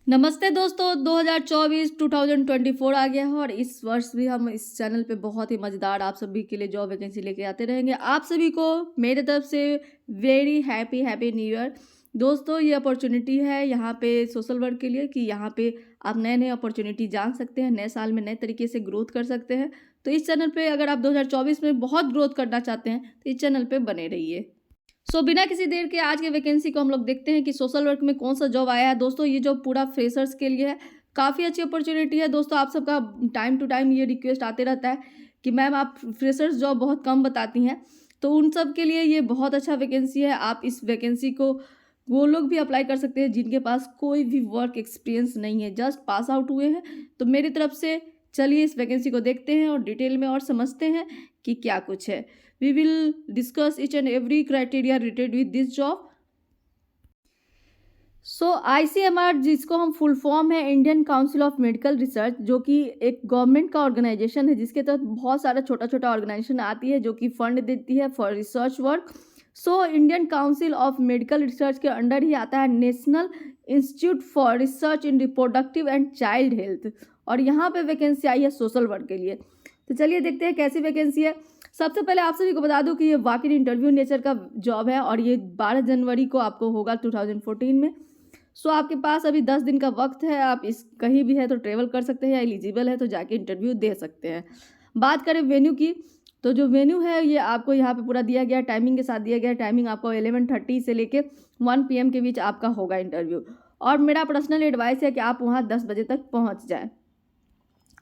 नमस्ते दोस्तों। 2024 2024 आ गया है और इस वर्ष भी हम इस चैनल पे बहुत ही मज़ेदार आप सभी के लिए जॉब वैकेंसी लेके आते रहेंगे। आप सभी को मेरे तरफ से वेरी हैप्पी न्यू ईयर। दोस्तों, ये अपॉर्चुनिटी है यहाँ पे सोशल वर्क के लिए कि यहाँ पे आप नए नए अपॉर्चुनिटी जान सकते हैं, नए साल में नए तरीके से ग्रोथ कर सकते हैं। तो इस चैनल पे अगर आप 2024 में बहुत ग्रोथ करना चाहते हैं तो इस चैनल पे बने रहिए। बिना किसी देर के आज के वैकेंसी को हम लोग देखते हैं कि सोशल वर्क में कौन सा जॉब आया है। दोस्तों, ये जॉब पूरा फ्रेशर्स के लिए है। काफ़ी अच्छी अपॉर्चुनिटी है। दोस्तों, आप सबका टाइम टू टाइम ये रिक्वेस्ट आते रहता है कि मैम आप फ्रेशर्स जॉब बहुत कम बताती हैं, तो उन सब के लिए ये बहुत अच्छा वैकेंसी है। आप इस वैकेंसी को वो लोग भी अप्लाई कर सकते हैं जिनके पास कोई भी वर्क एक्सपीरियंस नहीं है, जस्ट पास आउट हुए हैं। तो मेरी तरफ से चलिए इस वैकेंसी को देखते हैं और डिटेल में और समझते हैं कि क्या कुछ है। We will discuss each and every criteria related with this job. ICMR, जिसको हम फुल फॉर्म है Indian council of medical research, जो कि एक गवर्नमेंट का ऑर्गेनाइजेशन है जिसके तहत बहुत सारा छोटा छोटा ऑर्गेनाइजेशन आती है जो कि फंड देती है for research work. Indian council of medical research के अंडर ही आता है national institute for research in reproductive and child health, और यहाँ पे वैकेंसी आई है सोशल वर्क के लिए। तो चलिए देखते हैं कैसी वैकेंसी है। सबसे पहले आप सभी को बता दूं कि ये वॉक इन इंटरव्यू नेचर का जॉब है और ये 12 जनवरी को आपको होगा 2014 में। आपके पास अभी 10 दिन का वक्त है। आप इस कहीं भी है तो ट्रेवल कर सकते हैं या एलिजिबल है तो जाके इंटरव्यू दे सकते हैं। बात करें वेन्यू की, तो जो वेन्यू है ये आपको यहाँ पे पूरा दिया गया, टाइमिंग के साथ दिया गया। टाइमिंग आपको 11:30 से लेके 1 PM के बीच आपका होगा इंटरव्यू, और मेरा पर्सनल एडवाइस है कि आप वहाँ 10 बजे तक पहुँच जाएँ।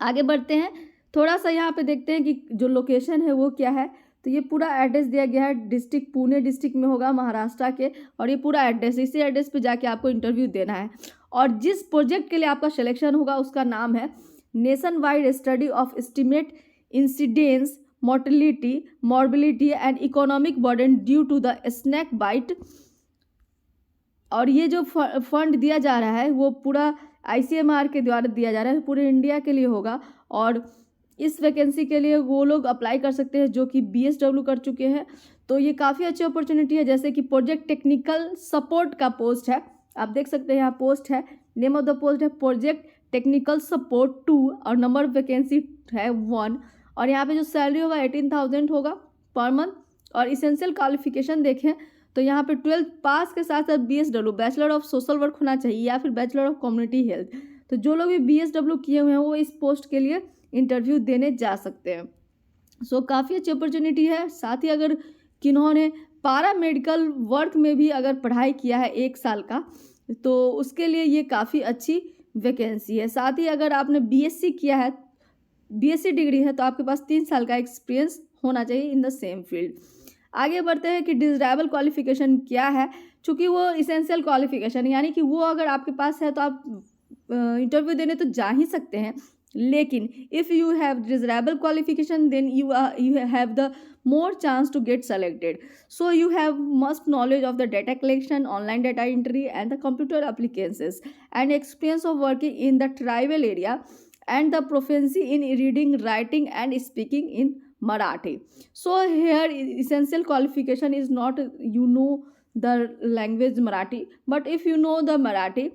आगे बढ़ते हैं, थोड़ा सा यहाँ पे देखते हैं कि जो लोकेशन है वो क्या है। तो ये पूरा एड्रेस दिया गया है, डिस्ट्रिक्ट पुणे डिस्ट्रिक्ट में होगा महाराष्ट्र के, और ये पूरा एड्रेस, इसी एड्रेस पे जाके आपको इंटरव्यू देना है। और जिस प्रोजेक्ट के लिए आपका सिलेक्शन होगा उसका नाम है nationwide study of estimate incidence mortality morbidity and economic burden due to the snake bite. और ये जो फंड दिया जा रहा है वो पूरा ICMR के द्वारा दिया जा रहा है, पूरे इंडिया के लिए होगा। और इस वैकेंसी के लिए वो लोग अप्लाई कर सकते हैं जो कि BSW कर चुके हैं। तो ये काफ़ी अच्छी अपॉर्चुनिटी है। जैसे कि प्रोजेक्ट टेक्निकल सपोर्ट का पोस्ट है, आप देख सकते हैं यहाँ पोस्ट है, नेम ऑफ द पोस्ट है प्रोजेक्ट टेक्निकल सपोर्ट 2, और नंबर ऑफ वैकेंसी है 1। और यहाँ पे जो सैलरी होगा 18,000 होगा पर मंथ। और इसेंशियल क्वालिफिकेशन देखें तो यहाँ पे 12th पास के साथ साथ BSW bachelor of social work होना चाहिए या फिर बैचलर ऑफ कम्युनिटी हेल्थ। तो जो लोग भी BSW किए हुए हैं वो इस पोस्ट के लिए इंटरव्यू देने जा सकते हैं। काफ़ी अच्छी अपॉर्चुनिटी है। साथ ही अगर किन्होंने पारा मेडिकल वर्क में भी अगर पढ़ाई किया है 1 साल का, तो उसके लिए ये काफ़ी अच्छी वैकेंसी है। साथ ही अगर आपने BSc किया है, BSc डिग्री है, तो आपके पास 3 साल का एक्सपीरियंस होना चाहिए इन द सेम फील्ड। आगे बढ़ते हैं कि डिज़ायरेबल क्वालिफिकेशन क्या है। चूँकि वो इसेंशियल क्वालिफिकेशन यानी कि वो अगर आपके पास है तो आप इंटरव्यू देने तो जा ही सकते हैं, लेकिन if you have desirable qualification then you have the more chance to get selected. You have must knowledge of the data collection, online data entry and the computer applications, and experience of working in the tribal area, and the proficiency in reading, writing and speaking in Marathi. Here essential qualification is not you know the language Marathi, but if you know the Marathi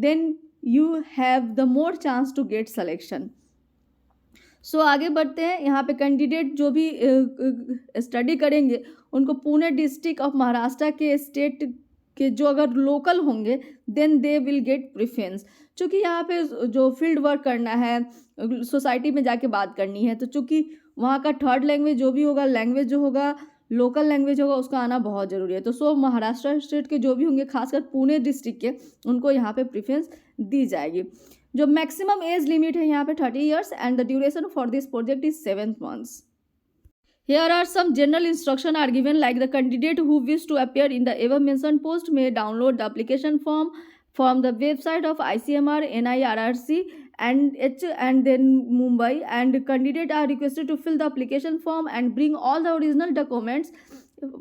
then you have the more chance to get selection. आगे बढ़ते हैं। यहाँ पे candidate जो भी study करेंगे उनको Pune district of Maharashtra के स्टेट के जो अगर लोकल होंगे then they will get preference. चूँकि यहाँ पे जो फील्ड वर्क करना है, सोसाइटी में जाके बात करनी है, तो चूँकि वहाँ का थर्ड लैंग्वेज जो भी होगा, लैंग्वेज जो होगा लोकल लैंग्वेज होगा, उसका आना बहुत ज़रूरी है। तो महाराष्ट्र स्टेट के जो भी होंगे, खासकर पुणे डिस्ट्रिक्ट के, उनको यहाँ पे प्रेफरेंस दी जाएगी। जो मैक्सिमम एज लिमिट है यहाँ पे 30 years and the duration for this project is 7 months. Here are some general instruction are given, like the candidate who wish to appear in the above mentioned post may download the application form from the website of ICMR NIRRC and then Mumbai, and candidate are requested to fill the application form and bring all the original documents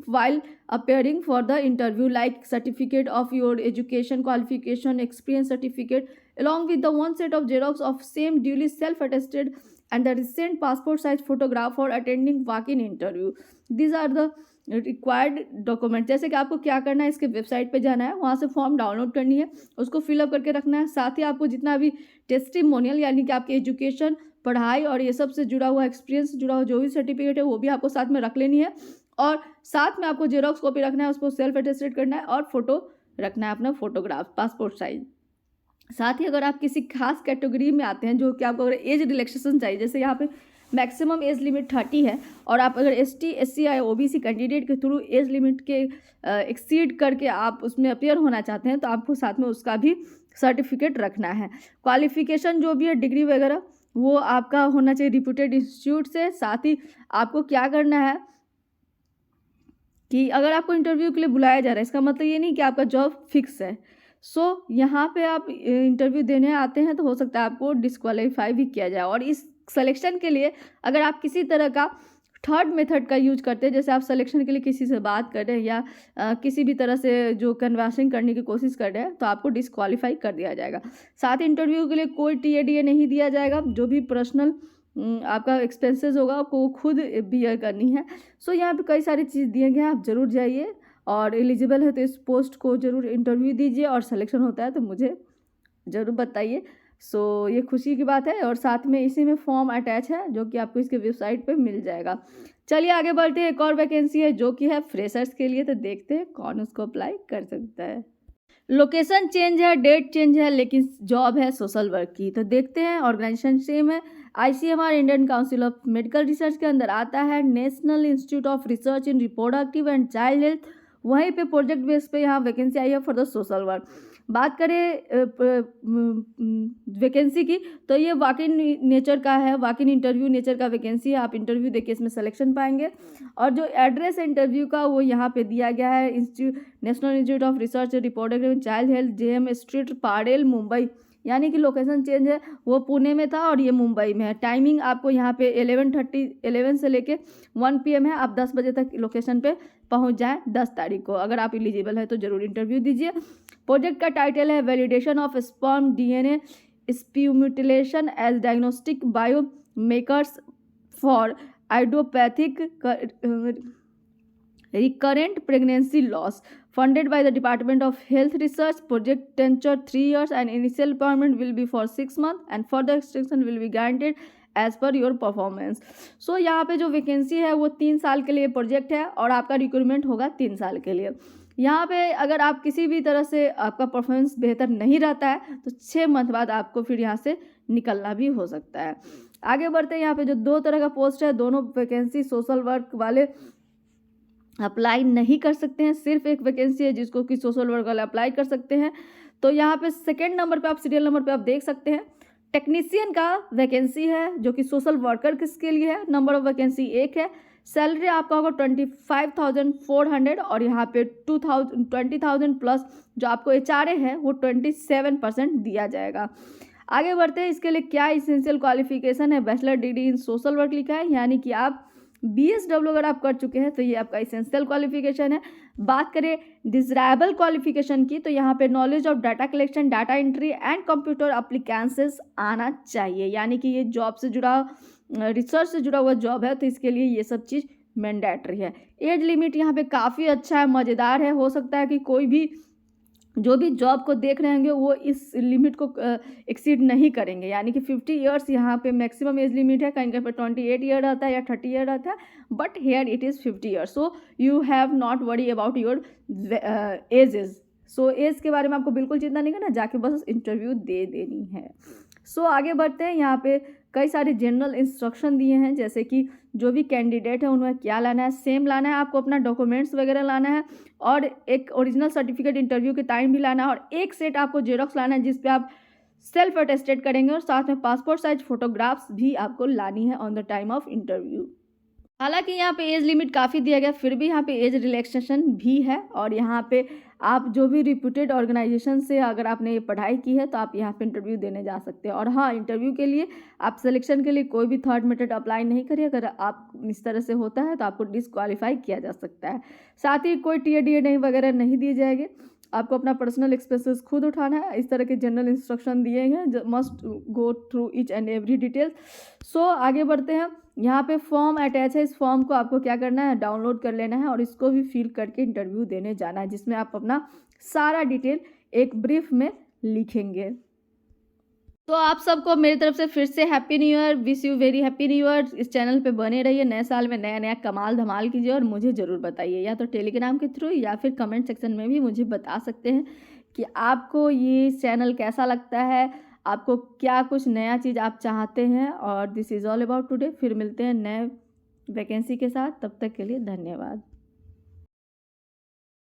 while appearing for the interview, like certificate of your education qualification, experience certificate, along with the one set of xerox of same duly self-attested and the recent passport size photograph for attending walk-in interview. These are the required document, जैसे कि आपको क्या करना है, इसके website पे जाना है, वहाँ से फॉर्म डाउनलोड करनी है, उसको फिलअप करके रखना है। साथ ही आपको जितना भी टेस्टिमोनियल यानी कि आपकी एजुकेशन, पढ़ाई और ये सब से जुड़ा हुआ एक्सपीरियंस जुड़ा हुआ जो भी सर्टिफिकेट है वो भी आपको साथ में रख लेनी है। और साथ में आपको जेरॉक्स कॉपी रखना है, उसको सेल्फ अटेस्टेड करना है और फोटो रखना है अपना, फोटोग्राफ पासपोर्ट साइज। साथ ही अगर आप किसी खास कैटेगरी में आते हैं जो कि आपको अगर एज रिलैक्सेशन चाहिए, जैसे यहाँ पे मैक्सिमम एज लिमिट 30 है और आप अगर ST SC या OBC कैंडिडेट के थ्रू एज लिमिट के एक्सीड करके आप उसमें अपियर होना चाहते हैं तो आपको साथ में उसका भी सर्टिफिकेट रखना है। क्वालिफिकेशन जो भी है डिग्री वगैरह वो आपका होना चाहिए रिप्यूटेड इंस्टीट्यूट से। साथ ही आपको क्या करना है कि अगर आपको इंटरव्यू के लिए बुलाया जा रहा है इसका मतलब ये नहीं कि आपका जॉब फिक्स है। यहाँ पे आप इंटरव्यू देने आते हैं तो हो सकता है आपको डिस्क्वालीफाई भी किया जाए। और इस सिलेक्शन के लिए अगर आप किसी तरह का थर्ड मेथड का यूज करते हैं, जैसे आप सिलेक्शन के लिए किसी से बात कर रहे हैं या किसी भी तरह से जो कन्वर्सिंग करने की कोशिश कर रहे हैं तो आपको डिस्क्वालीफाई कर दिया जाएगा। साथ ही इंटरव्यू के लिए कोई TA नहीं दिया जाएगा, जो भी पर्सनल आपका एक्सपेंसेस होगा आपको खुद बियर करनी है। यहाँ पे कई सारी चीज़ दिए गए हैं, आप ज़रूर जाइए और एलिजिबल है तो इस पोस्ट को ज़रूर इंटरव्यू दीजिए और सिलेक्शन होता है तो मुझे ज़रूर बताइए। ये खुशी की बात है और साथ में इसी में फॉर्म अटैच है जो कि आपको इसके वेबसाइट पे मिल जाएगा। चलिए आगे बढ़ते हैं, एक और वैकेंसी है जो कि है फ्रेशर्स के लिए, तो देखते हैं कौन उसको अप्लाई कर सकता है। लोकेशन चेंज है, डेट चेंज है, लेकिन जॉब है सोशल वर्क की। तो देखते हैं, ऑर्गेनाइजेशन सेम है, ICMR Indian council of medical research के अंदर आता है, national institute of research in reproductive and child health, वहीं पे प्रोजेक्ट बेस पे यहाँ वैकेंसी आई है फॉर द सोशल वर्क। बात करें वैकेंसी की तो ये वॉक इन नेचर का है, वॉक इन इंटरव्यू नेचर का वैकेंसी है, आप इंटरव्यू देके इसमें सिलेक्शन पाएंगे। और जो एड्रेस है इंटरव्यू का वो यहाँ पे दिया गया है, national institute of research reproductive and child health, JM street, पाडेल, मुंबई। यानी कि लोकेशन चेंज है, वो पुणे में था और ये मुंबई में है। टाइमिंग आपको यहाँ पे 11 से लेके 1 PM है, आप 10 बजे तक लोकेशन पे पहुँच जाएँ 10 तारीख को। अगर आप एलिजिबल है तो ज़रूर इंटरव्यू दीजिए। प्रोजेक्ट का टाइटल है validation of sperm DNA stimulation as diagnostic biomarkers for idiopathic recurrent pregnancy loss, funded by the Department of Health Research. Project tenure 3 years and initial payment will be for 6 months and further extension will be granted as per your performance. यहाँ पे जो vacancy है वो 3 साल के लिए project है और आपका रिक्रूटमेंट होगा 3 साल के लिए। यहाँ पे अगर आप किसी भी तरह से आपका परफॉर्मेंस बेहतर नहीं रहता है तो 6 मंथ बाद आपको फिर यहाँ से निकलना भी हो सकता है। आगे बढ़ते हैं, यहाँ पे जो 2 तरह का पोस्ट है, दोनों वैकेंसी सोशल वर्क वाले अप्लाई नहीं कर सकते हैं, सिर्फ एक वैकेंसी है जिसको कि सोशल वर्क वाले अप्लाई कर सकते हैं। तो यहाँ पे सेकेंड नंबर पे आप सीरियल नंबर पे आप देख सकते हैं टेक्नीशियन का वैकेंसी है जो कि सोशल वर्कर किसके लिए है। नंबर ऑफ वैकेंसी 1 है, सैलरी आपका होगा 25,400 और यहाँ पे 20,000 प्लस जो आपको HRA है वो 27% दिया जाएगा। आगे बढ़ते हैं, इसके लिए क्या इसेंशियल क्वालिफिकेशन है, bachelor degree in social work लिखा है, यानी कि आप BSW अगर आप कर चुके हैं तो ये आपका इसेंशियल क्वालिफिकेशन है। बात करें डिजरायबल क्वालिफिकेशन की तो यहाँ पे knowledge of data collection, data entry and computer applications आना चाहिए, यानी कि ये जॉब से जुड़ा रिसर्च से जुड़ा हुआ जॉब है तो इसके लिए ये सब चीज़ मैंडेटरी है। एज लिमिट यहाँ पे काफ़ी अच्छा है, मज़ेदार है, हो सकता है कि कोई भी जो भी जॉब को देख रहे होंगे वो इस लिमिट को एक्सीड नहीं करेंगे, यानी कि 50 ईयर्स यहाँ पे मैक्सिमम एज लिमिट है, कहीं पे 28 ईयर रहता है या 30 ईयर रहता है, but here it is 50 years. So you have not worry about your ages. Age के बारे में आपको बिल्कुल चिंता नहीं करना, जाके बस इंटरव्यू दे देनी है। आगे बढ़ते हैं, यहाँ पे कई सारे जनरल इंस्ट्रक्शन दिए हैं, जैसे कि जो भी कैंडिडेट है उन्हें क्या लाना है, सेम लाना है, आपको अपना डॉक्यूमेंट्स वगैरह लाना है और एक ओरिजिनल सर्टिफिकेट इंटरव्यू के टाइम भी लाना है और एक सेट आपको जेरॉक्स लाना है जिस पे आप सेल्फ अटेस्टेड करेंगे और साथ में पासपोर्ट साइज फोटोग्राफ्स भी आपको लानी है on the time of interview. हालांकि यहाँ पे एज लिमिट काफ़ी दिया गया, फिर भी यहाँ पे एज रिलैक्सेशन भी है और यहाँ पे आप जो भी रिप्यूटेड ऑर्गेनाइजेशन से अगर आपने ये पढ़ाई की है तो आप यहाँ पे इंटरव्यू देने जा सकते हैं। और हाँ, इंटरव्यू के लिए आप सिलेक्शन के लिए कोई भी थर्ड मेथड अप्लाई नहीं करिए, अगर आप इस तरह से होता है तो आपको डिस्क्वालीफाई किया जा सकता है। साथ ही कोई TA नहीं वगैरह नहीं दिए जाएंगे। आपको अपना पर्सनल एक्सपेंसेस खुद उठाना है। इस तरह के जनरल इंस्ट्रक्शन दिए हैं, must go through each and every detail. So आगे बढ़ते हैं। यहाँ पे फॉर्म अटैच है, इस फॉर्म को आपको क्या करना है, डाउनलोड कर लेना है और इसको भी फिल करके इंटरव्यू देने जाना है, जिसमें आप अपना सारा डिटेल एक ब्रीफ में लिखेंगे। तो आप सबको मेरी तरफ से फिर से happy new year, wish you very happy new year. इस चैनल पे बने रहिए, नए साल में नया नया कमाल धमाल कीजिए और मुझे ज़रूर बताइए, या तो टेलीग्राम के थ्रू या फिर कमेंट सेक्शन में भी मुझे बता सकते हैं कि आपको ये चैनल कैसा लगता है, आपको क्या कुछ नया चीज़ आप चाहते हैं। और this is all about today. फिर मिलते हैं नए वैकेंसी के साथ, तब तक के लिए धन्यवाद।